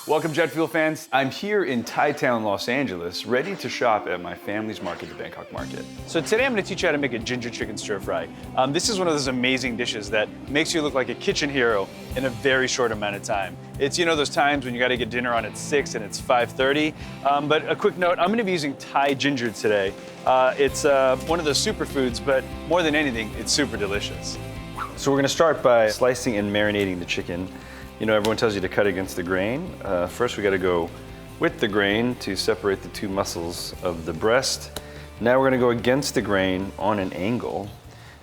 Welcome, jet fuel fans. I'm here in Thai Town, Los Angeles, ready to shop at my family's market, the Bangkok Market. So today I'm going to teach you how to make a ginger chicken stir fry. This is one of those amazing dishes that makes you look like a kitchen hero in a very short amount of time. It's, you know, those times when you got to get dinner on at 6 and it's 5:30. But a quick note, I'm going to be using Thai ginger today. It's one of those superfoods, but more than anything, it's super delicious. So we're going to start by slicing and marinating the chicken. You know, everyone tells you to cut against the grain. First, we got to go with the grain to separate the two muscles of the breast. Now we're going to go against the grain on an angle.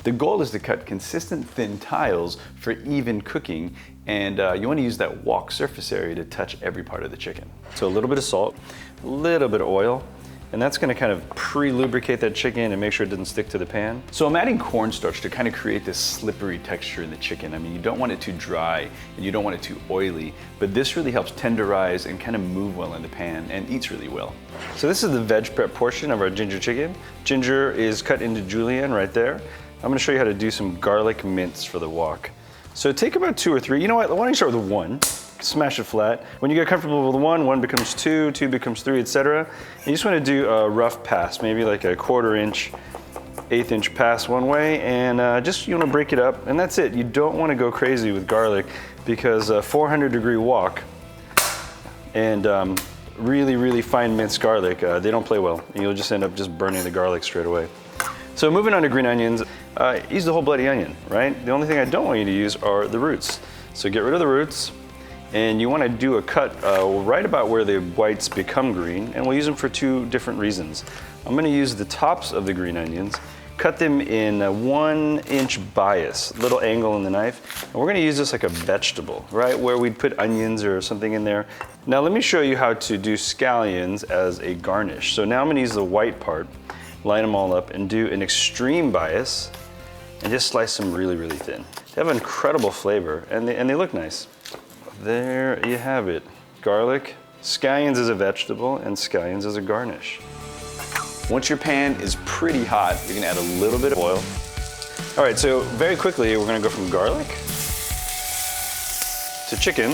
The goal is to cut consistent thin tiles for even cooking, and you want to use that wok surface area to touch every part of the chicken. So a little bit of salt, a little bit of oil, and that's going to kind of pre-lubricate that chicken and make sure it doesn't stick to the pan. So I'm adding cornstarch to kind of create this slippery texture in the chicken. I mean, you don't want it too dry and you don't want it too oily, but this really helps tenderize and kind of move well in the pan and eats really well. So this is the veg prep portion of our ginger chicken. Ginger is cut into julienne right there. I'm going to show you how to do some garlic mince for the wok. So take about 2 or 3. You know what? Why don't you start with 1? Smash it flat. When you get comfortable with 1 becomes 2, 2 becomes 3, etc. You just want to do a rough pass, maybe like a 1/4 inch, 1/8 inch pass one way, and just you want to break it up, and that's it. You don't want to go crazy with garlic because 400-degree wok and really fine minced garlic, they don't play well. You'll just end up just burning the garlic straight away. So moving on to green onions, use the whole bloody onion, right? The only thing I don't want you to use are the roots. So get rid of the roots. And you want to do a cut right about where the whites become green, and we'll use them for 2 different reasons. I'm going to use the tops of the green onions, cut them in a 1-inch bias, little angle in the knife, and we're going to use this like a vegetable, right, where we'd put onions or something in there. Now let me show you how to do scallions as a garnish. So now I'm going to use the white part, line them all up, and do an extreme bias, and just slice them really thin. They have an incredible flavor, and they look nice. There you have it. Garlic, scallions as a vegetable, and scallions as a garnish. Once your pan is pretty hot, you're gonna add a little bit of oil. All right, so very quickly, we're gonna go from garlic to chicken.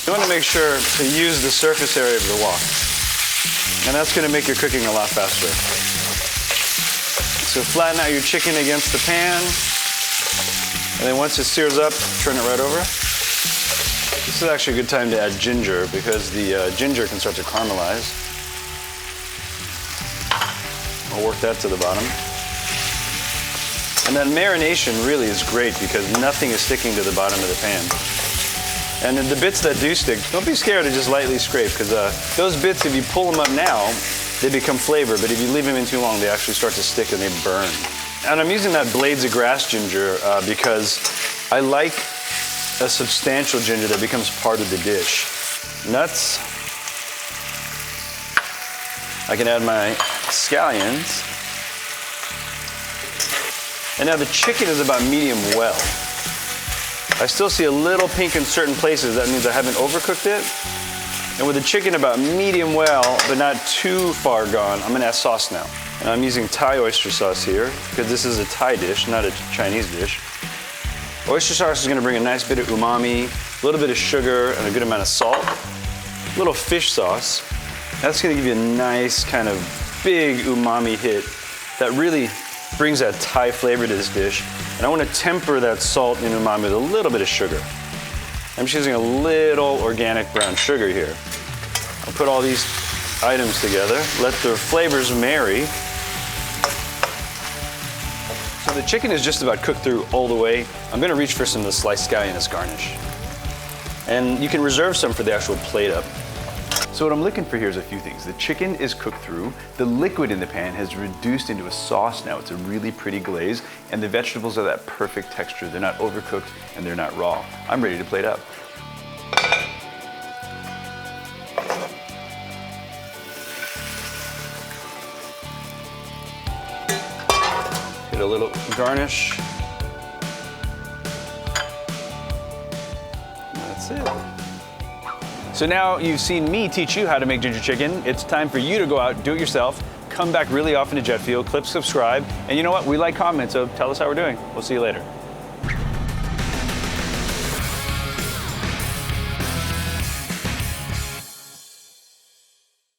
You wanna make sure to use the surface area of the wok, and that's gonna make your cooking a lot faster. So flatten out your chicken against the pan. And then once it sears up, turn it right over. This is actually a good time to add ginger because the ginger can start to caramelize. I'll work that to the bottom. And that marination really is great because nothing is sticking to the bottom of the pan. And then the bits that do stick, don't be scared to just lightly scrape because those bits, if you pull them up now, they become flavor, but if you leave them in too long, they actually start to stick and they burn. And I'm using that blades of grass ginger because I like a substantial ginger that becomes part of the dish. Nuts. I can add my scallions. And now the chicken is about medium well. I still see a little pink in certain places. That means I haven't overcooked it. And with the chicken about medium well, but not too far gone, I'm gonna add sauce now. And I'm using Thai oyster sauce here because this is a Thai dish, not a Chinese dish. Oyster sauce is gonna bring a nice bit of umami, a little bit of sugar, and a good amount of salt. A little fish sauce. That's gonna give you a nice kind of big umami hit that really brings that Thai flavor to this dish. And I wanna temper that salt and umami with a little bit of sugar. I'm just using a little organic brown sugar here. I'll put all these items together, let the flavors marry. So the chicken is just about cooked through all the way. I'm gonna reach for some of the sliced scallion as garnish. And you can reserve some for the actual plate up. So what I'm looking for here is a few things. The chicken is cooked through, the liquid in the pan has reduced into a sauce now. It's a really pretty glaze, and the vegetables are that perfect texture. They're not overcooked and they're not raw. I'm ready to plate up. A little garnish. That's it. So now you've seen me teach you how to make ginger chicken. It's time for you to go out, do it yourself, come back really often to Jet Fuel, click subscribe, and you know what? We like comments, so tell us how we're doing. We'll see you later.